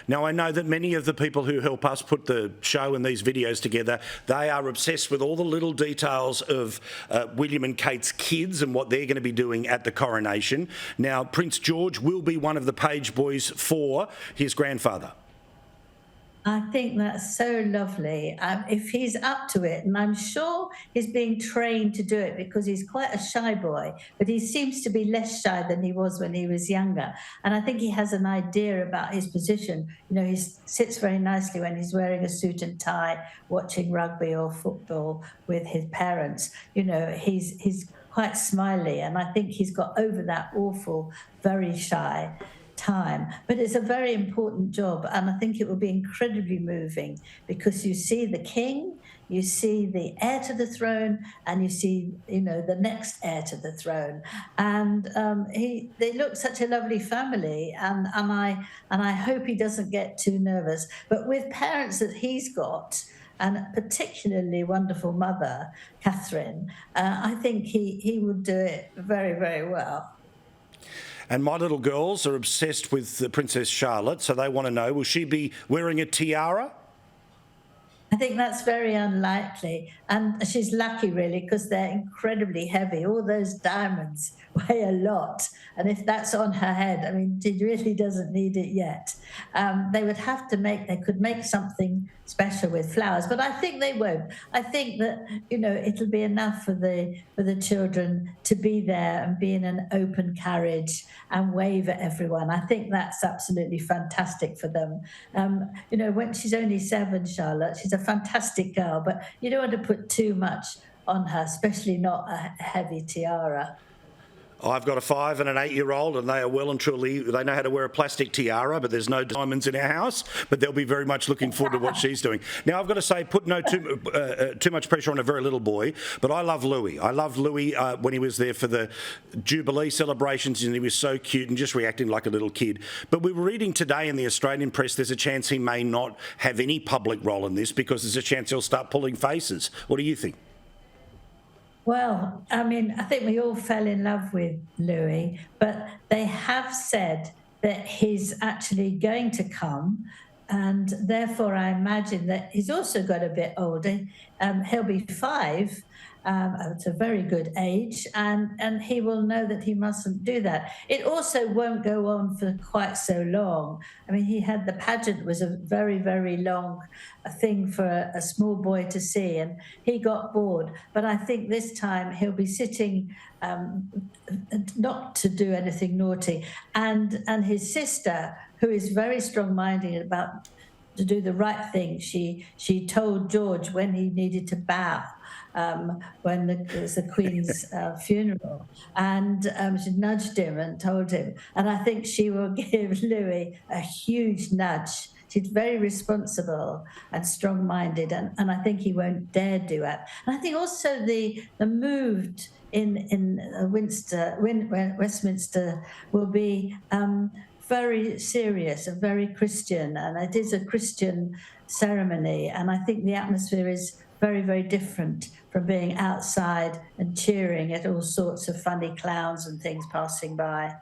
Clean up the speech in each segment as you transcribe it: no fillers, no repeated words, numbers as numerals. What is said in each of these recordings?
Now, I know that many of the people who help us put the show and these videos together, they are obsessed with all the little details of William and Kate's kids and what they're going to be doing at the coronation. Now, Prince George will be one of the page boys for his grandfather. I think that's so lovely. If he's up to it, and I'm sure he's being trained to do it because he's quite a shy boy, but he seems to be less shy than he was when he was younger. And I think he has an idea about his position. You know, he sits very nicely when he's wearing a suit and tie, watching rugby or football with his parents. You know, he's quite smiley, and I think he's got over that awful, very shy time. But it's a very important job, and I think it will be incredibly moving because you see the king, you see the heir to the throne, and you see, you know, the next heir to the throne. And they look such a lovely family, and I hope he doesn't get too nervous. But with parents that he's got, and a particularly wonderful mother, Catherine, I think he would do it very, very well. And my little girls are obsessed with Princess Charlotte, so they want to know, will she be wearing a tiara? I think that's very unlikely. And she's lucky, really, because they're incredibly heavy. All those diamonds weigh a lot. And if that's on her head, I mean, she really doesn't need it yet. They could make something special with flowers, but I think they won't. I think that, you know, it'll be enough for the children to be there and be in an open carriage and wave at everyone. I think that's absolutely fantastic for them. You know, when she's only 7, Charlotte, she's a fantastic girl, but you don't want to put too much on her, especially not a heavy tiara. I've got a 5 and an 8-year-old, and they are well and truly, they know how to wear a plastic tiara, but there's no diamonds in our house, but they'll be very much looking forward to what she's doing. Now, I've got to say, put too much pressure on a very little boy, but I love Louis. I loved Louis when he was there for the Jubilee celebrations, and he was so cute and just reacting like a little kid. But we were reading today in the Australian press, there's a chance he may not have any public role in this because there's a chance he'll start pulling faces. What do you think? Well, I mean, I think we all fell in love with Louis, but they have said that he's actually going to come, and therefore I imagine that he's also got a bit older. He'll be 5. It's a very good age, and he will know that he mustn't do that. It also won't go on for quite so long. I mean, the pageant was a very, very long thing for a small boy to see, and he got bored. But I think this time he'll be sitting not to do anything naughty. And his sister, who is very strong-minded about to do the right thing, she told George when he needed to bow. When it was the Queen's funeral, and she nudged him and told him. And I think she will give Louis a huge nudge. She's very responsible and strong-minded, and I think he won't dare do it. And I think also the mood in Westminster will be very serious and very Christian, and it is a Christian ceremony, and I think the atmosphere is very, very different from being outside and cheering at all sorts of funny clowns and things passing by.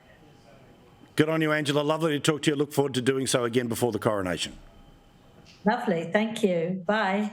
Good on you, Angela. Lovely to talk to you. Look forward to doing so again before the coronation. Lovely. Thank you. Bye.